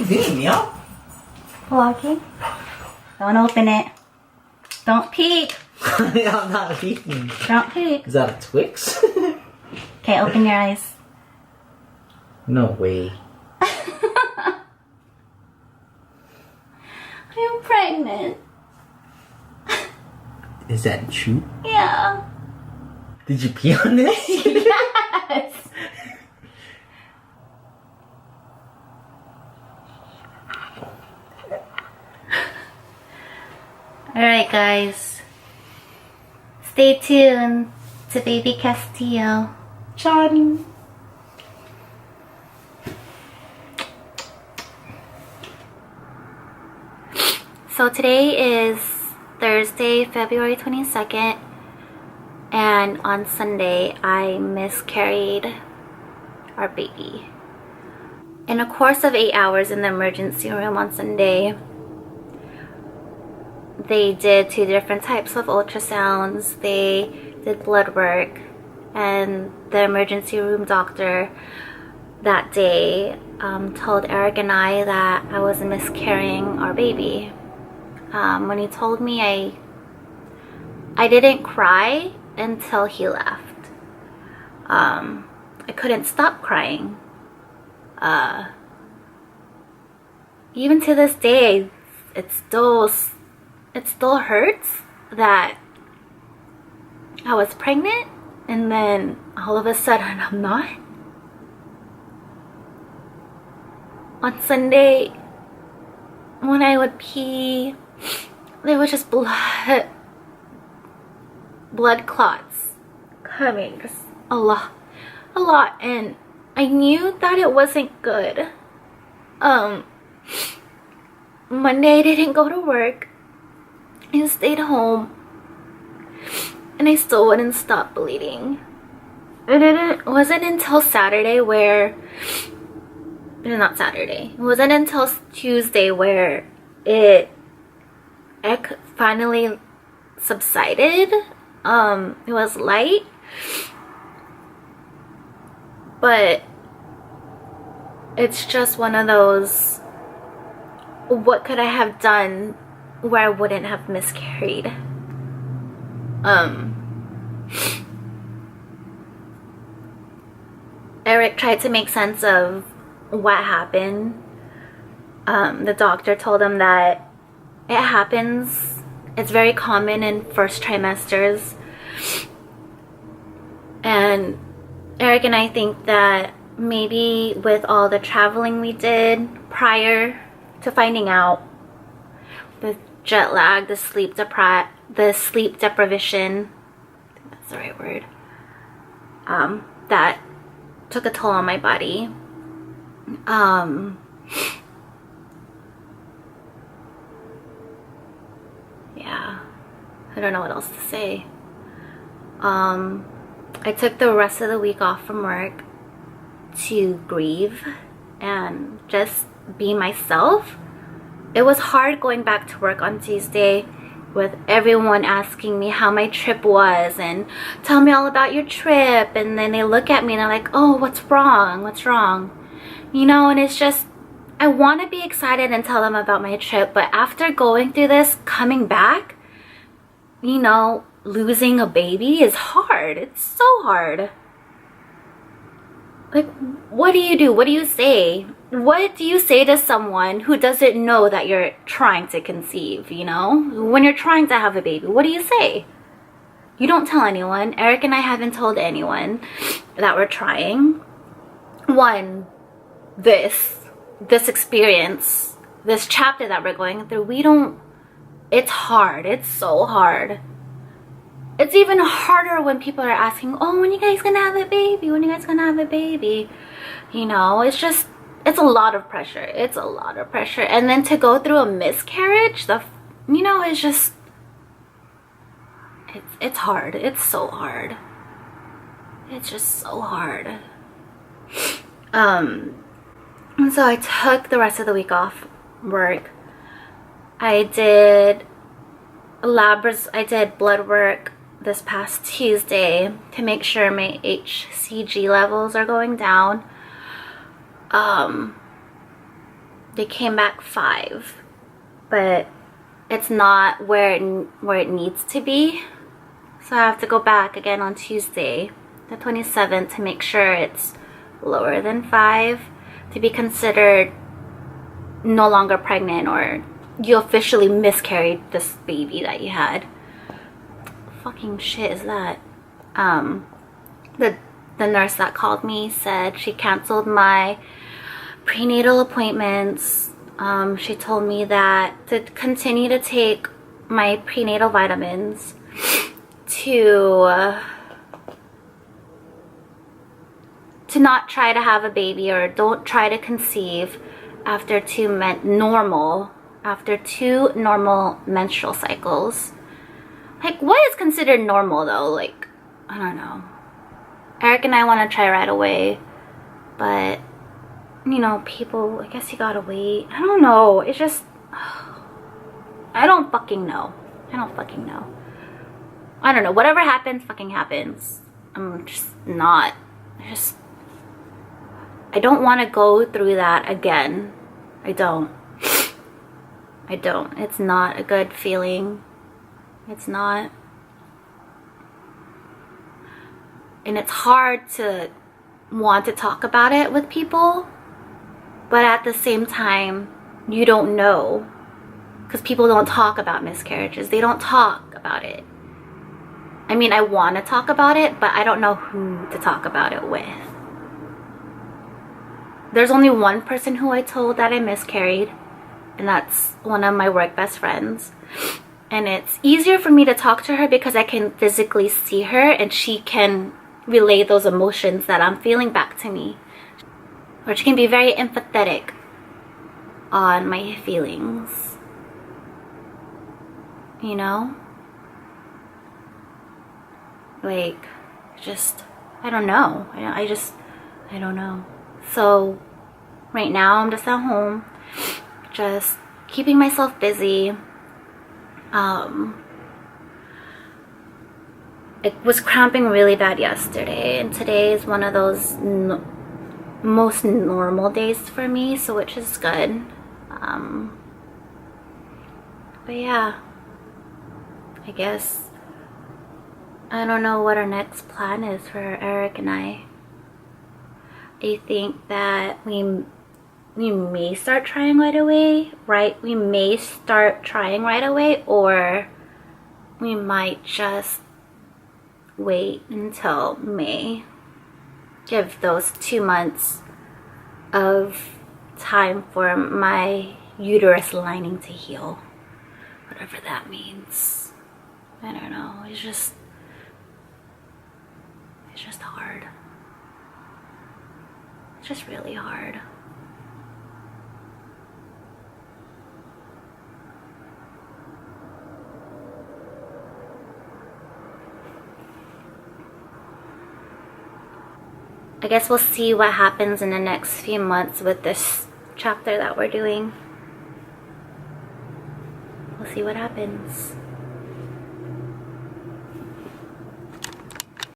doing, yo? Vlogging? Don't open it. Don't peek. I'm not peeking. Don't peek. Is that a Twix? Okay, open your eyes. No way. I'm pregnant. Is that true? Yeah. Did you pee on this? Yes. Alright guys, stay tuned to Baby Castillo. Johnny. So today is Thursday, February 22nd, and on Sunday I miscarried our baby. In a course of 8 hours in the emergency room on Sunday, they did 2 different types of ultrasounds. They did blood work, and the emergency room doctor that day told Eric and I that I was miscarrying our baby. When he told me, I didn't cry until he left. I couldn't stop crying. Even to this day, it still hurts that I was pregnant and then all of a sudden I'm not. On Sunday, when I would pee, there was just blood clots coming, just a lot, and I knew that it wasn't good. Monday I didn't go to work. I stayed home and I still wouldn't stop bleeding. It wasn't until Saturday where, not Saturday, it wasn't until Tuesday where it finally subsided. It was light, but it's just one of those, what could I have done where I wouldn't have miscarried? Eric tried to make sense of what happened. The doctor told him that it happens. It's very common in first trimesters. And Eric and I think that maybe with all the traveling we did prior to finding out, the jet lag, the sleep deprivation, I think that's the right word, that took a toll on my body. Yeah, I don't know what else to say. I took the rest of the week off from work to grieve and just be myself. It was hard going back to work on Tuesday with everyone asking me how my trip was and tell me all about your trip, and then they look at me and they're like, oh, what's wrong, you know? And it's just, I want to be excited and tell them about my trip, but after going through this, coming back, you know, losing a baby is hard. It's so hard. Like, what do you do? What do you say? What do you say to someone who doesn't know that you're trying to conceive, you know? When you're trying to have a baby, what do you say? You don't tell anyone. Eric and I haven't told anyone that we're trying. One, this experience, this chapter that we're going through, it's hard. It's so hard. It's even harder when people are asking, oh, when you guys gonna have a baby? When you guys gonna have a baby? You know, it's a lot of pressure. It's a lot of pressure. And then to go through a miscarriage, you know, it's just, it's hard. It's so hard. It's just so hard. And so I took the rest of the week off work. I did blood work this past Tuesday to make sure my HCG levels are going down. they came back 5, but it's not where it needs to be. So I have to go back again on Tuesday, the 27th, to make sure it's lower than 5 to be considered no longer pregnant, or you officially miscarried this baby that you had. Fucking shit is that? The nurse that called me said she canceled my prenatal appointments. She told me that to continue to take my prenatal vitamins, to not try to have a baby, or don't try to conceive after 2 normal menstrual cycles. Like, what is considered normal though? Like, I don't know. Eric and I want to try right away, but you know, people, I guess you gotta wait. I don't know. It's just, I don't fucking know. I don't know. Whatever happens, fucking happens. I'm just not. I don't want to go through that again. I don't. It's not a good feeling. It's not. And it's hard to want to talk about it with people, but at the same time, you don't know, because people don't talk about miscarriages. They don't talk about it. I mean, I want to talk about it, but I don't know who to talk about it with. There's only one person who I told that I miscarried, and that's one of my work best friends. And it's easier for me to talk to her because I can physically see her, and she can relay those emotions that I'm feeling back to me. Or she can be very empathetic on my feelings. You know? Like, just, I don't know. I don't know. So, right now I'm just at home, just keeping myself busy. It was cramping really bad yesterday, and today is one of those most normal days for me, so which is good. But yeah, I guess I don't know what our next plan is for Eric and I. I think that we may start trying right away, right? We may start trying right away, or we might just wait until May. Give those 2 months of time for my uterus lining to heal. Whatever that means. I don't know. It's just hard. It's just really hard. I guess we'll see what happens in the next few months with this chapter that we're doing. We'll see what happens.